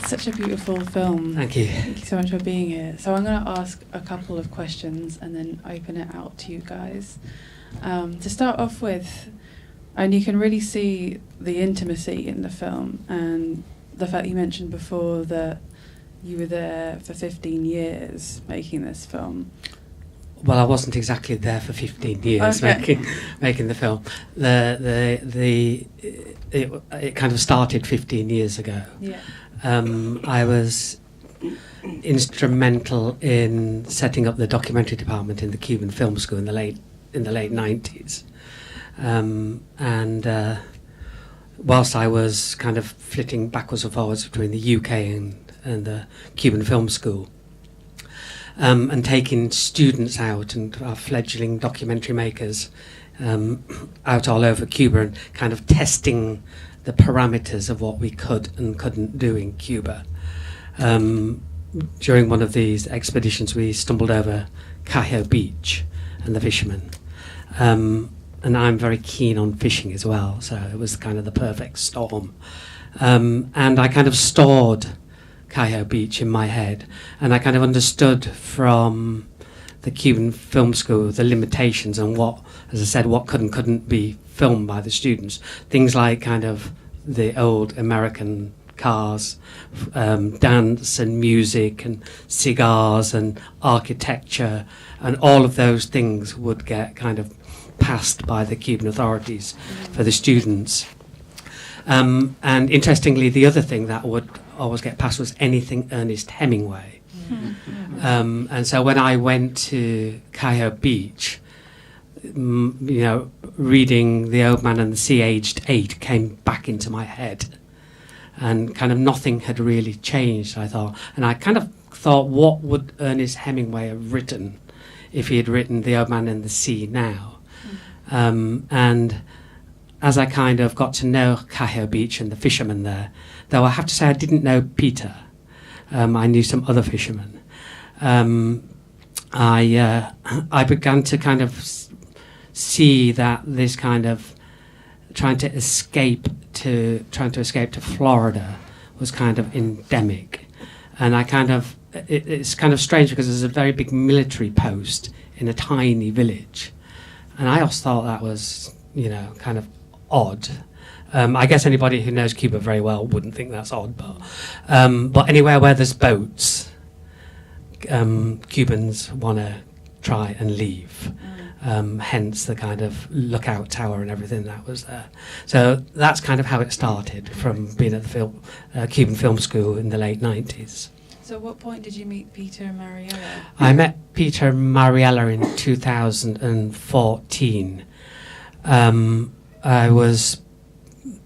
such a beautiful film. Thank you. Thank you so much for being here. So I'm going to ask a couple of questions and then open it out to you guys. To start off with, and you can really see the intimacy in the film, and the fact you mentioned before that you were there for 15 years making this film. Well, I wasn't exactly there for 15 years making the film. It kind of started 15 years ago. Yeah. I was instrumental in setting up the documentary department in the Cuban Film School in the late 90s. And whilst I was kind of flitting backwards and forwards between the UK and the Cuban Film School, and taking students out and our fledgling documentary makers out all over Cuba and kind of testing the parameters of what we could and couldn't do in Cuba. During one of these expeditions, we stumbled over Cayo Beach and the fisherman. And I'm very keen on fishing as well, so it was kind of the perfect storm. And I kind of stored Cayo Beach in my head, and I kind of understood from the Cuban Film School the limitations and what, as I said, what could and couldn't be filmed by the students. Things like kind of the old American cars, dance and music and cigars and architecture, and all of those things would get kind of passed by the Cuban authorities for the students. And interestingly, the other thing that would always get passed was anything Ernest Hemingway. And so when I went to Cayo Beach, reading The Old Man and the Sea, aged 8, came back into my head. And kind of nothing had really changed, I thought. And I kind of thought, what would Ernest Hemingway have written if he had written The Old Man and the Sea now? And as I kind of got to know Cayo Beach and the fishermen there, though I have to say I didn't know Peter, I knew some other fishermen, I began to kind of see that this kind of trying to escape to Florida was kind of endemic. And I kind of, it's kind of strange because there's a very big military post in a tiny village. And I always thought that was, kind of odd. I guess anybody who knows Cuba very well wouldn't think that's odd, but anywhere where there's boats, Cubans want to try and leave. Hence the kind of lookout tower and everything that was there. So that's kind of how it started, from being at the Cuban Film School in the late 90s. So at what point did you meet Peter and Mariela? I met Peter and Mariela in 2014.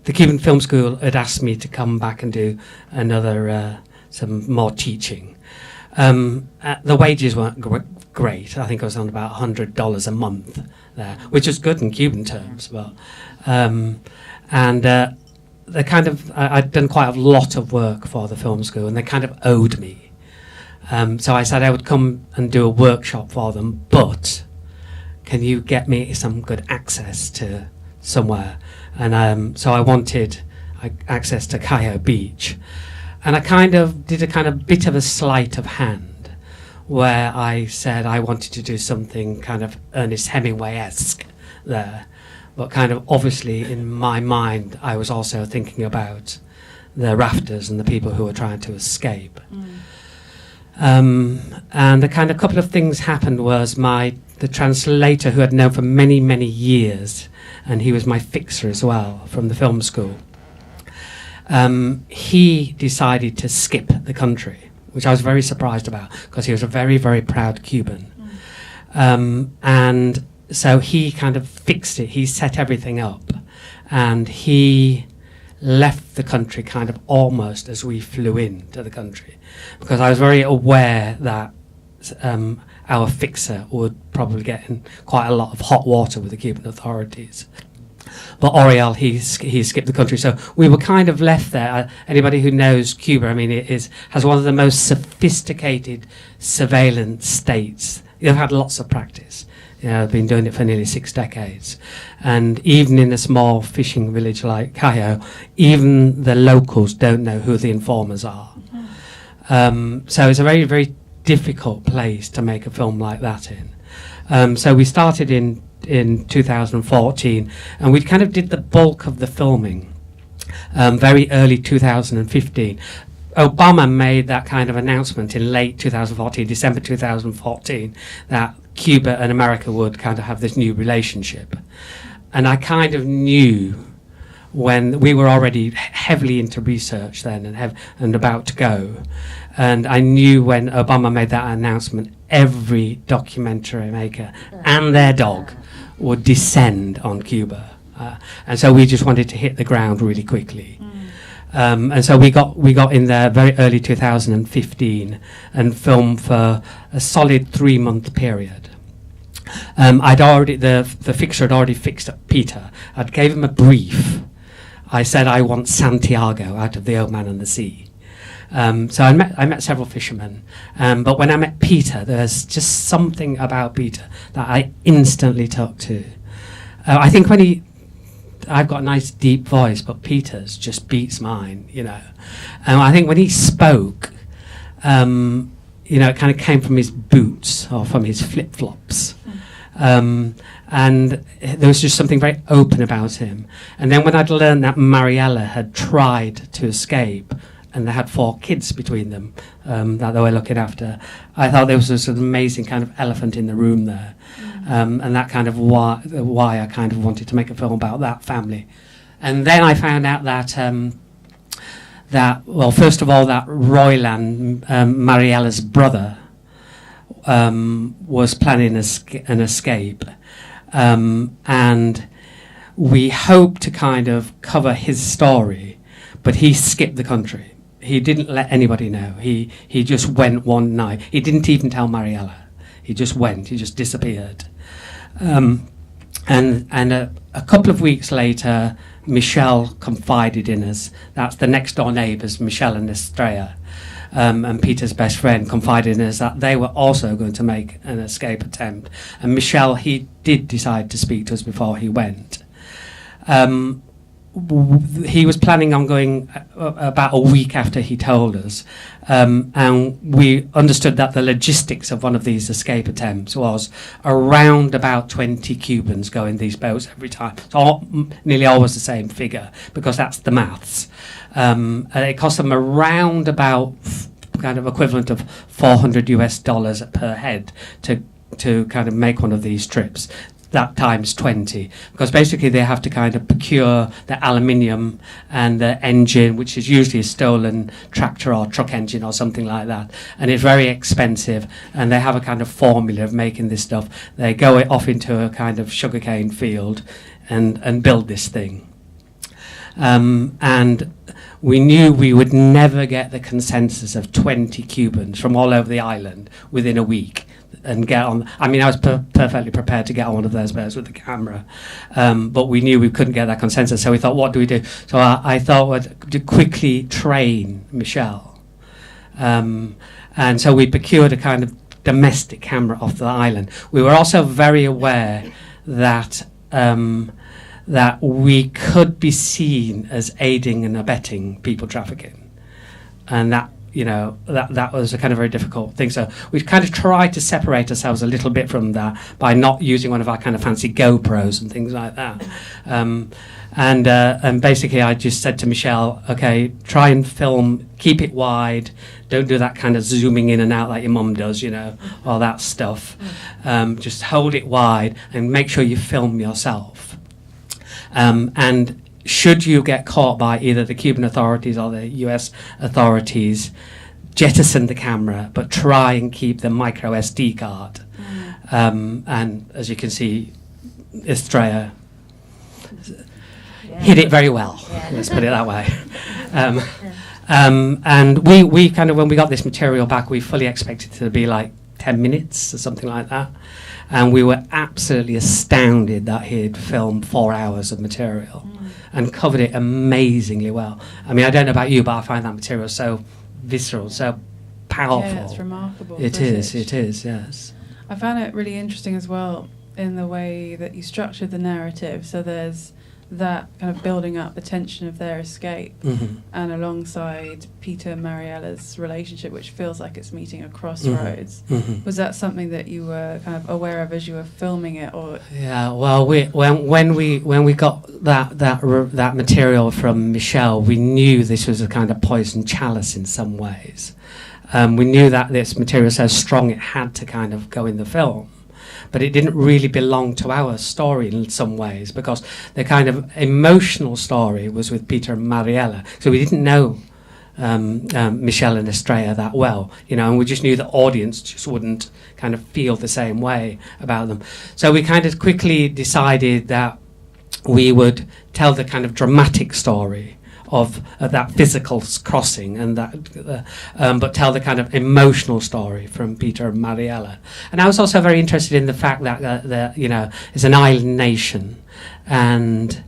The Cuban Film School had asked me to come back and do some more teaching. The wages weren't great. I think I was on about $100 a month there, which is good in Cuban terms. But they kind of, I'd done quite a lot of work for the film school, and they kind of owed me. So I said I would come and do a workshop for them, but can you get me some good access to somewhere? And so I wanted access to Cayo Beach. And I kind of did a kind of bit of a sleight of hand, where I said I wanted to do something kind of Ernest Hemingway-esque there. But kind of obviously in my mind, I was also thinking about the rafters and the people who were trying to escape. And the kind of couple of things happened was the translator, who I'd known for many, many years, and he was my fixer as well from the film school, he decided to skip the country, which I was very surprised about, because he was a very, very proud Cuban. And so he kind of fixed it. He set everything up, and he left the country kind of almost as we flew into the country, because I was very aware that our fixer would probably get in quite a lot of hot water with the Cuban authorities. But Oriel, he skipped the country, so we were kind of left there. Anybody who knows Cuba, I mean, has one of the most sophisticated surveillance states. They've had lots of practice. You know, I've been doing it for nearly 6 decades. And even in a small fishing village like Cayo, even the locals don't know who the informers are. So it's a very, very difficult place to make a film like that in. So we started in 2014, and we kind of did the bulk of the filming very early 2015. Obama made that kind of announcement in late 2014, December 2014, that Cuba and America would kind of have this new relationship. And I kind of knew, when we were already heavily into research then and about to go, and I knew when Obama made that announcement, every documentary maker and their dog would descend on Cuba. And so we just wanted to hit the ground really quickly. And so we got in there very early 2015 and filmed for a solid 3-month period. The fixer had already fixed up Peter. I gave him a brief. I said, I want Santiago out of The Old Man and the Sea. So I met several fishermen, but when I met Peter, there's just something about Peter that I instantly took to. I think I've got a nice deep voice, but Peter's just beats mine, you know. And I think when he spoke, you know, it kind of came from his boots or from his flip-flops. And there was just something very open about him. And then when I'd learned that Mariela had tried to escape, and they had 4 kids between them that they were looking after, I thought there was this amazing kind of elephant in the room there. And that kind of why I kind of wanted to make a film about that family. And then I found out that well, first of all, that Royland, Mariela's brother, was planning an escape. And we hoped to kind of cover his story, but he skipped the country. He didn't let anybody know. He just went one night. He didn't even tell Mariela. He just went. He just disappeared. And a couple of weeks later, Michelle confided in us. That's the next door neighbours, Michelle and Estrella, and Peter's best friend, confided in us that they were also going to make an escape attempt. And Michelle, he did decide to speak to us before he went. He was planning on going about a week after he told us, and we understood that the logistics of one of these escape attempts was around about 20 Cubans go in these boats every time. So nearly always the same figure, because that's the maths. It cost them around about kind of equivalent of $400 per head to kind of make one of these trips. That times 20, because basically they have to kind of procure the aluminium and the engine, which is usually a stolen tractor or truck engine or something like that, and it's very expensive, and they have a kind of formula of making this stuff. They go off into a kind of sugarcane field and build this thing. And we knew we would never get the consensus of 20 Cubans from all over the island within a week and get on. I mean, I was perfectly prepared to get on one of those boats with the camera, but we knew we couldn't get that consensus, so we thought, what do we do? So I thought we'd quickly train Michelle. And so we procured a kind of domestic camera off the island. We were also very aware that that we could be seen as aiding and abetting people trafficking, and that, you know, that was a kind of very difficult thing. So we kind of tried to separate ourselves a little bit from that by not using one of our kind of fancy GoPros and things like that. And basically I just said to Michelle, okay, try and film, keep it wide, don't do that kind of zooming in and out like your mum does, you know, all that stuff. Just hold it wide and make sure you film yourself. And should you get caught by either the Cuban authorities or the US authorities, jettison the camera, but try and keep the micro SD card. And as you can see, Estrella hit it very well, let's put it that way. And we kind of, when we got this material back, we fully expected it to be like 10 minutes or something like that. And we were absolutely astounded that he'd filmed 4 hours of material and covered it amazingly well. I mean, I don't know about you, but I find that material so visceral, so powerful. Yeah, it's remarkable. It is, yes. I found it really interesting as well, in the way that you structured the narrative. So there's that kind of building up the tension of their escape, and alongside Peter and Mariela's relationship, which feels like it's meeting a crossroads. Was that something that you were kind of aware of as you were filming it, or? Yeah, well, when we got that material from Michelle, we knew this was a kind of poison chalice in some ways. We knew that this material was so strong it had to kind of go in the film. But it didn't really belong to our story in some ways, because the kind of emotional story was with Peter and Mariela. So we didn't know Michelle and Estrella that well, you know, and we just knew the audience just wouldn't kind of feel the same way about them. So we kind of quickly decided that we would tell the kind of dramatic story of that physical crossing, and that, but tell the kind of emotional story from Peter and Mariela. And I was also very interested in the fact that you know, it's an island nation, and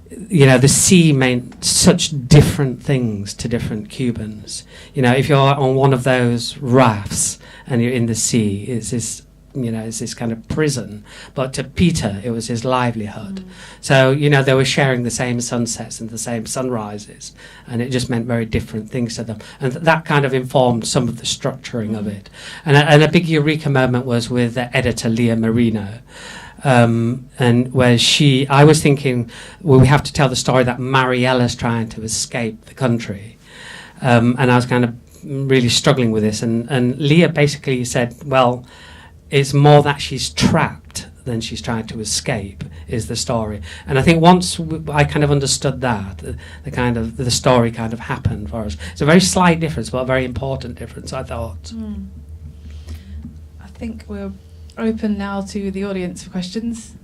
you know, the sea meant such different things to different Cubans. You know, if you're on one of those rafts and you're in the sea, it's this, you know, it's this kind of prison. But to Peter, it was his livelihood. So, you know, they were sharing the same sunsets and the same sunrises, and it just meant very different things to them. And that kind of informed some of the structuring of it. And a big eureka moment was with the editor, Leah Marino. And where I was thinking, well, we have to tell the story that Mariela's trying to escape the country. And I was kind of really struggling with this. And Leah basically said, well, it's more that she's trapped than she's trying to escape, is the story. And I think once I kind of understood that, the story kind of happened for us. It's a very slight difference, but a very important difference, I thought. I think we're open now to the audience for questions.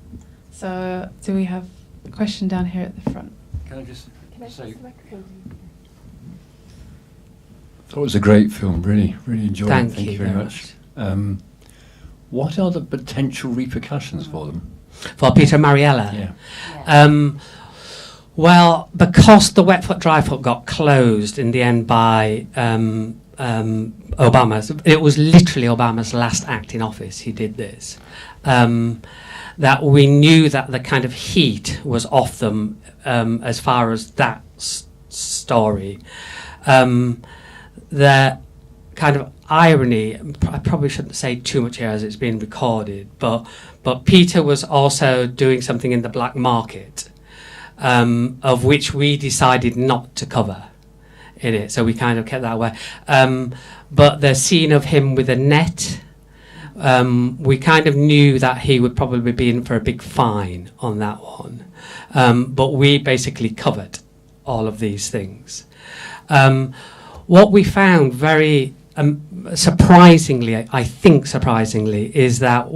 So do we have a question down here at the front? Can I just say, that was a great film, really enjoyed it. Thank you very much. What are the potential repercussions for them? For Peter and Mariela? Yeah. Well, because the Wet Foot Dry Foot got closed in the end by Obama, it was literally Obama's last act in office, he did this, that we knew that the kind of heat was off them as far as that story. The kind of irony, I probably shouldn't say too much here as it's been recorded, but Peter was also doing something in the black market, of which we decided not to cover in it, so we kind of kept that away. But the scene of him with a net, we kind of knew that he would probably be in for a big fine on that one, but we basically covered all of these things. What we found very surprisingly, I think surprisingly, is that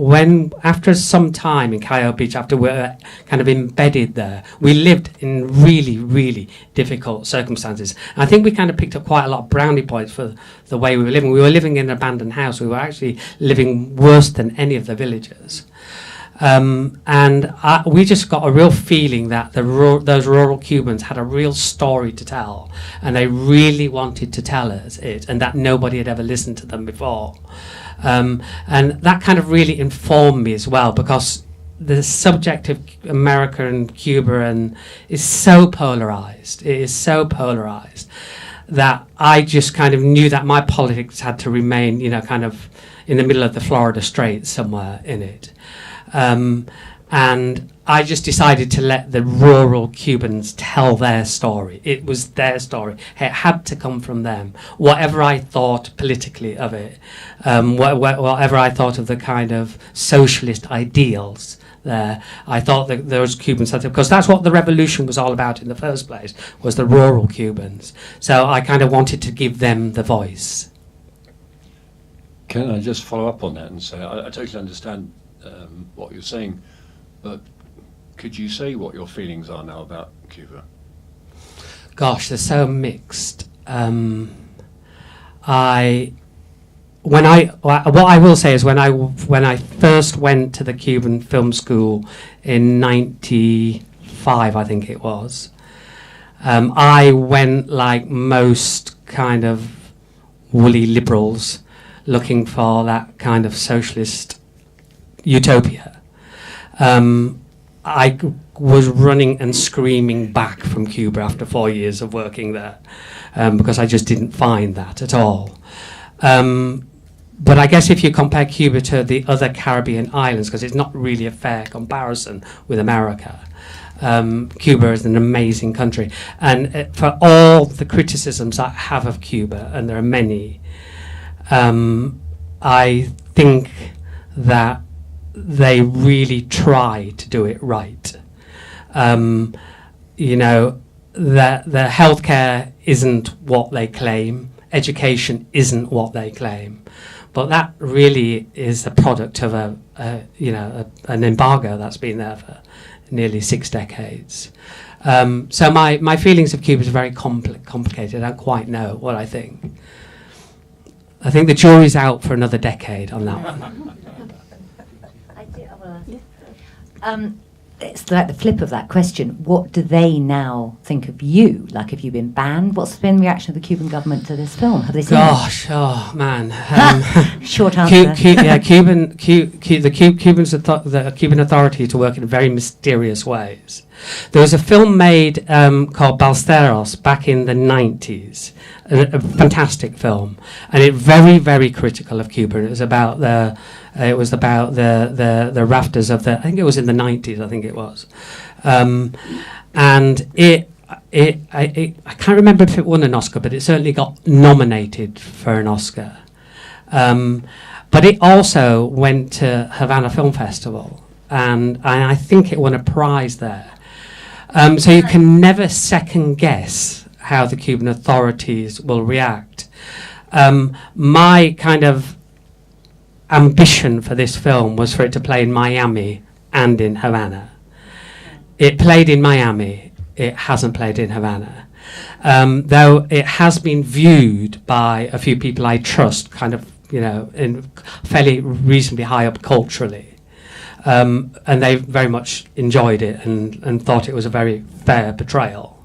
after some time in Callao Beach, after we were kind of embedded there, we lived in really difficult circumstances. And I think we kind of picked up quite a lot of brownie points for the way we were living. We were living in an abandoned house. We were actually living worse than any of the villagers. And we just got a real feeling that those rural Cubans had a real story to tell, and they really wanted to tell us it, and that nobody had ever listened to them before. And that kind of really informed me as well, because the subject of America and Cuba is so polarized. It is so polarized that I just kind of knew that my politics had to remain, you know, kind of in the middle of the Florida Straits somewhere in it. And I just decided to let the rural Cubans tell their story. It was their story. It had to come from them. Whatever I thought politically of it, whatever I thought of the kind of socialist ideals there, I thought that those Cubans had to, because that's what the revolution was all about in the first place, was the rural Cubans. So I kind of wanted to give them the voice. Can I just follow up on that and say, I totally understand what you're saying, but could you say what your feelings are now about Cuba? Gosh, they're so mixed. What I will say is when I first went to the Cuban film school in '95, I think it was, I went like most kind of woolly liberals looking for that kind of socialist utopia. was running and screaming back from Cuba after 4 years of working there, because I just didn't find that at all. But I guess if you compare Cuba to the other Caribbean islands, because it's not really a fair comparison with America, Cuba is an amazing country. And for all the criticisms I have of Cuba, and there are many, I think that they really try to do it right. You know, the healthcare isn't what they claim, education isn't what they claim, but that really is a product of an embargo that's been there for nearly 6 decades. So my feelings of Cuba is very complicated. I don't quite know what I think. I think the jury's out for another decade on that one. It's like the flip of that question. What do they now think of you? Like, have you been banned? What's been the reaction of the Cuban government to this film? Have they seen Gosh, oh man. Short answer. The Cuban authorities to work in very mysterious ways. There was a film made called Balesteros back in the 90s, a fantastic film, and it very, very critical of Cuba. It was about the rafters of the, I think it was in the 90s, I think it was. And I can't remember if it won an Oscar, but it certainly got nominated for an Oscar. But it also went to Havana Film Festival, and I think it won a prize there. So you can never second guess how the Cuban authorities will react. My kind of ambition for this film was for it to play in Miami and in Havana. It played in Miami, it hasn't played in Havana. Though it has been viewed by a few people I trust, kind of, you know, in fairly reasonably high up culturally. And they very much enjoyed it and thought it was a very fair portrayal.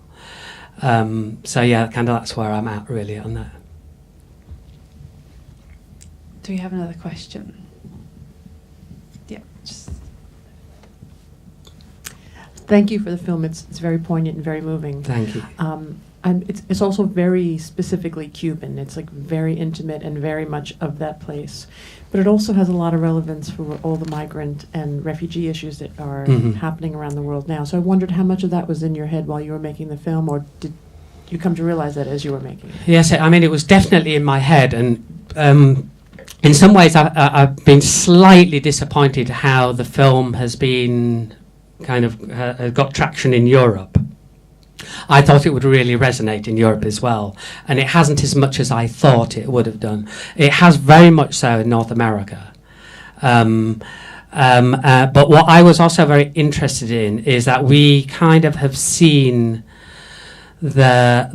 So yeah, kind of that's where I'm at really on that. Do we have another question? Yeah, just. Thank you for the film. It's very poignant and very moving. Thank you. It's also very specifically Cuban. It's like very intimate and very much of that place. But it also has a lot of relevance for all the migrant and refugee issues that are happening around the world now. So I wondered how much of that was in your head while you were making the film, or did you come to realize that as you were making it? Yes, I mean, it was definitely in my head, and in some ways I've been slightly disappointed how the film has been kind of got traction in Europe. I thought it would really resonate in Europe as well, and it hasn't as much as I thought it would have done. It has very much so in North America. But what I was also very interested in is that we kind of have seen the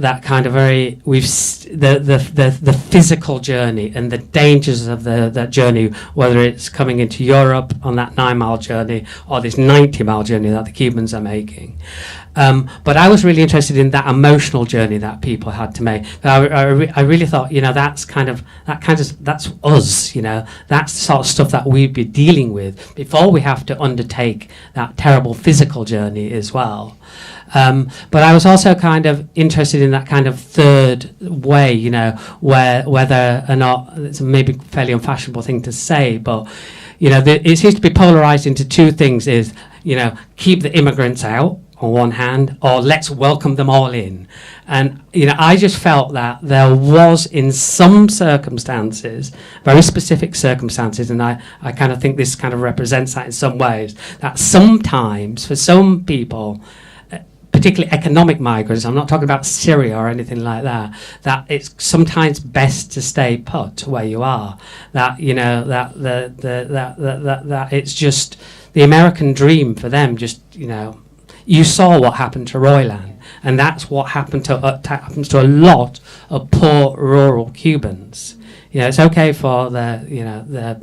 physical journey and the dangers of that journey, whether it's coming into Europe on that 9-mile journey or this 90-mile journey that the Cubans are making. But I was really interested in that emotional journey that people had to make. I really thought, you know, that's us, you know, that's the sort of stuff that we'd be dealing with before we have to undertake that terrible physical journey as well. But I was also kind of interested in that kind of third way, you know, whether or not it's maybe a fairly unfashionable thing to say, but, you know, it seems to be polarized into two things: is, you know, keep the immigrants out on one hand, or let's welcome them all in. And, you know, I just felt that there was, in some circumstances, very specific circumstances, and I kind of think this kind of represents that in some ways, that sometimes for some people, particularly economic migrants, I'm not talking about Syria or anything like that, that it's sometimes best to stay put where you are. That, you know, that it's just the American dream for them. Just, you know, you saw what happened to Royland, and that's what happens to a lot of poor rural Cubans. You know, it's okay for the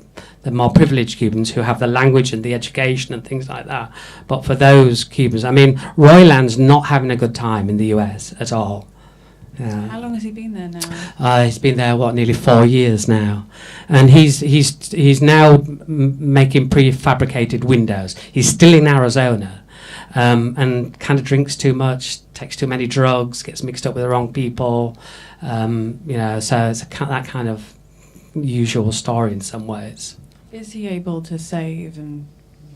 more privileged Cubans who have the language and the education and things like that, but for those Cubans, I mean, Royland's not having a good time in the US at all. Yeah. How long has he been there now? He's been there nearly 4 years now, and he's now making prefabricated windows. He's still in Arizona, and kind of drinks too much, takes too many drugs, gets mixed up with the wrong people. So it's that kind of usual story in some ways. Is he able to save and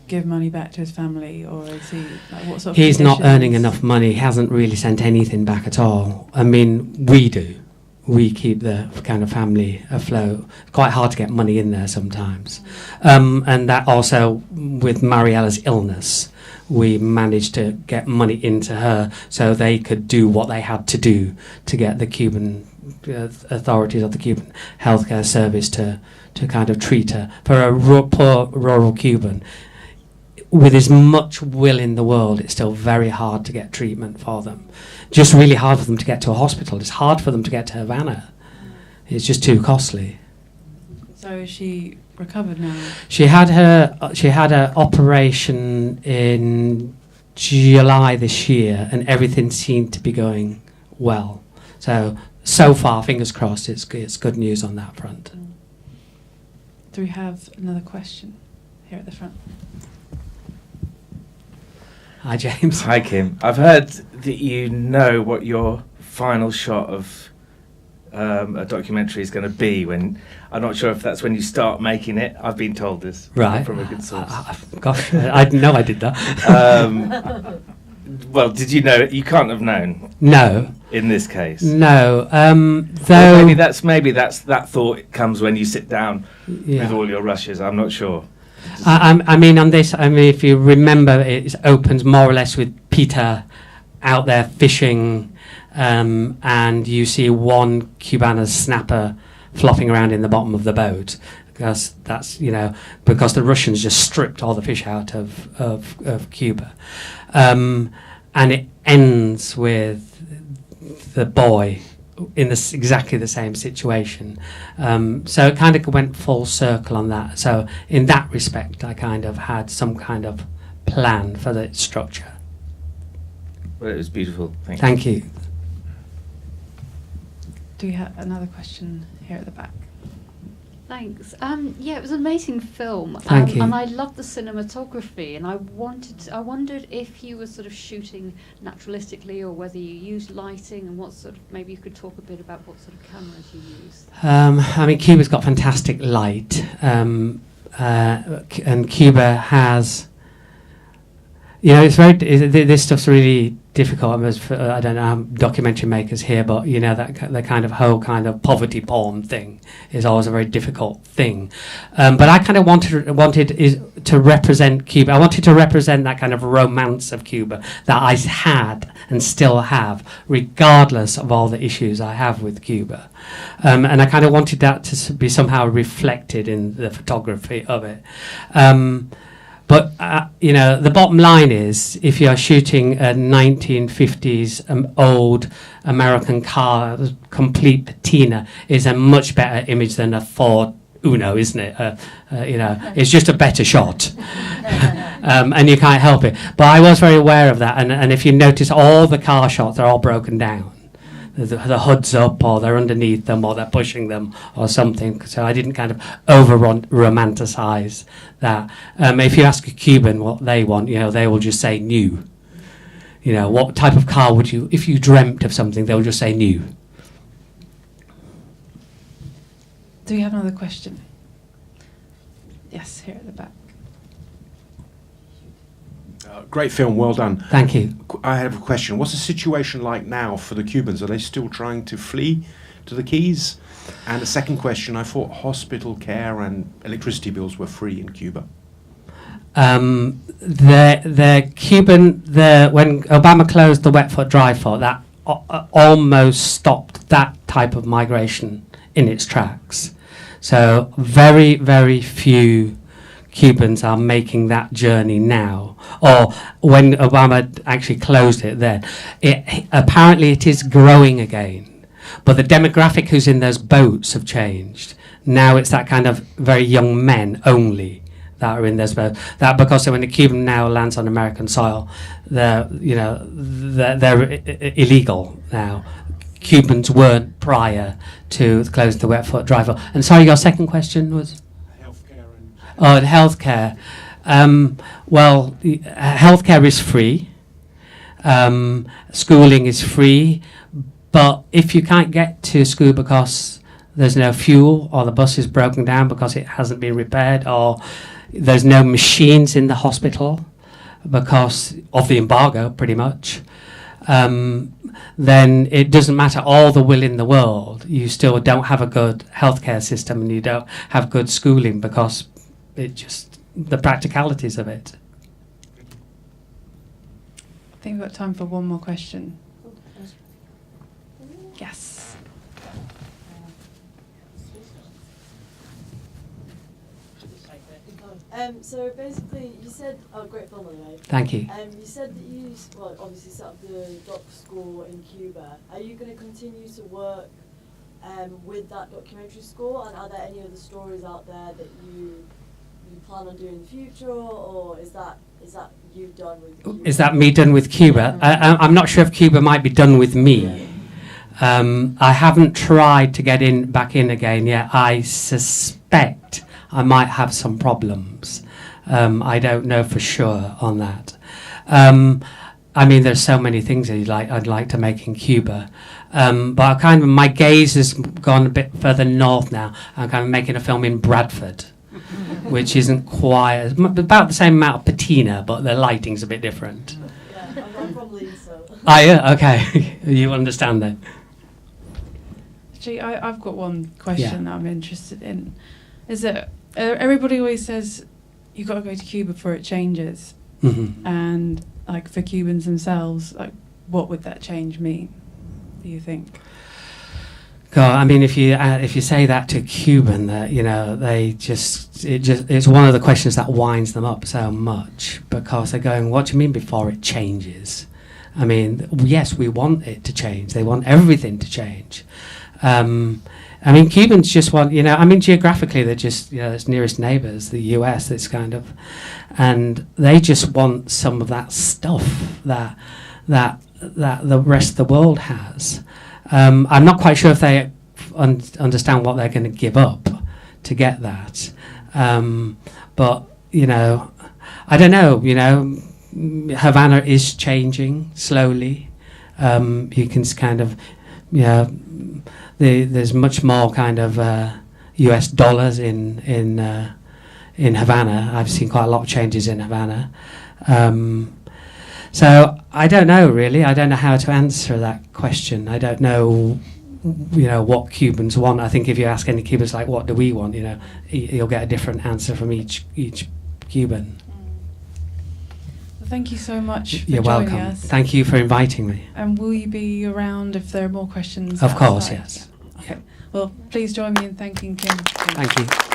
give money back to his family, or is he what sort of He's not conditions? earning enough money. He hasn't really sent anything back at all. I mean, we do. We keep the kind of family afloat. It's quite hard to get money in there sometimes. And that also, with Mariela's illness, we managed to get money into her so they could do what they had to do to get the Cuban authorities of the Cuban healthcare service to kind of treat her. For a poor rural Cuban, with as much will in the world, it's still very hard to get treatment for them. Just really hard for them to get to a hospital. It's hard for them to get to Havana. It's just too costly. So is she recovered now? She had her operation in July this year, and everything seemed to be going well. So far, fingers crossed, it's good news on that front. Do we have another question here at the front? Hi, James. Hi, Kim. I've heard that you know what your final shot of a documentary is going to be. When I'm not sure if that's when you start making it. I've been told this from a good source. Gosh, I didn't know I did that. Well, did you know? You can't have known. No. In this case. No. Though well, maybe that's that thought comes when you sit down with all your rushes. I'm not sure. I mean, on this, if you remember, it opens more or less with Peter out there fishing, and you see one Cubana snapper flopping around in the bottom of the boat, because because the Russians just stripped all the fish out of Cuba, and it ends with the boy in exactly the same situation. So it kind of went full circle on that. So in that respect, I kind of had some kind of plan for the structure. Well, it was beautiful. Thank you. Do we have another question here at the back? Thanks. It was an amazing film. Thank you. And I loved the cinematography, and I wondered if you were sort of shooting naturalistically or whether you used lighting, and what sort of, maybe you could talk a bit about what sort of cameras you used. Cuba's got fantastic light, and Cuba has, this stuff's really difficult. I don't know how documentary makers here, but that the kind of whole kind of poverty porn thing is always a very difficult thing. But I kind of wanted to represent Cuba. I wanted to represent that kind of romance of Cuba that I had and still have, regardless of all the issues I have with Cuba. And I kind of wanted that to be somehow reflected in the photography of it. But the bottom line is, if you're shooting a 1950s old American car, complete patina is a much better image than a Ford Uno, isn't it? It's just a better shot, and you can't help it. But I was very aware of that, and if you notice, all the car shots are all broken down. The hood's up, or they're underneath them, or they're pushing them, or something. So I didn't kind of over-romanticize that. If you ask a Cuban what they want, they will just say new. What type of car would you, if you dreamt of something, they'll just say new. Do we have another question? Yes, here at the back. Great film, well done. Thank you. I have a question. What's the situation like now for the Cubans? Are they still trying to flee to the Keys? And a second question, I thought hospital care and electricity bills were free in Cuba. The Cuban, when Obama closed the wet foot, dry foot, that almost stopped that type of migration in its tracks. So very, very few Cubans are making that journey now, or when Obama actually closed it then. Apparently it is growing again, but the demographic who's in those boats have changed. Now it's that kind of very young men only that are in those boats. That because when a Cuban now lands on American soil, they're illegal now. Cubans weren't prior to closing the wet foot drive. And sorry, your second question was? Healthcare. Healthcare. Well, healthcare is free. Schooling is free. But if you can't get to school because there's no fuel, or the bus is broken down because it hasn't been repaired, or there's no machines in the hospital because of the embargo, pretty much, then it doesn't matter all the will in the world. You still don't have a good healthcare system, and you don't have good schooling because it just, the practicalities of it. I think we've got time for one more question. Yes. So basically, you said, great film anyway. Thank you. You said that you, well, obviously set up the doc school in Cuba. Are you going to continue to work with that documentary school, and are there any other stories out there that you plan on doing in the future, or is that you done with Cuba? Is that me done with Cuba? I'm not sure if Cuba might be done with me. I haven't tried to get back in again yet. I suspect I might have some problems. I don't know for sure on that. I mean, there's so many things I'd like to make in Cuba. But my gaze has gone a bit further north now. I'm kind of making a film in Bradford, which isn't quite, about the same amount of patina, but the lighting's a bit different. Yeah, I'm from Leeds, so. Oh, yeah, okay. You understand then. Actually, I've got one question that I'm interested in. Is that everybody always says you've got to go to Cuba before it changes. Mm-hmm. And like for Cubans themselves, like what would that change mean, do you think? God, I mean, if you say that to a Cuban, that it's one of the questions that winds them up so much, because they're going, what do you mean before it changes? I mean, yes, we want it to change. They want everything to change. I mean, Cubans just want, geographically they're just, it's nearest neighbours, the US, it's kind of, and they just want some of that stuff that the rest of the world has. I'm not quite sure if they understand what they're going to give up to get that. But, I don't know, Havana is changing slowly. You can kind of, there's much more kind of US dollars in Havana. I've seen quite a lot of changes in Havana. So I don't know, really. I don't know how to answer that question. I don't know, what Cubans want. I think if you ask any Cubans, like, what do we want, you'll get a different answer from each Cuban. Well, thank you so much for You're joining welcome. us. Thank you for inviting me. And will you be around if there are more questions? Of course, outside? yes. Okay. Well, please join me in thanking Kim. Thank you.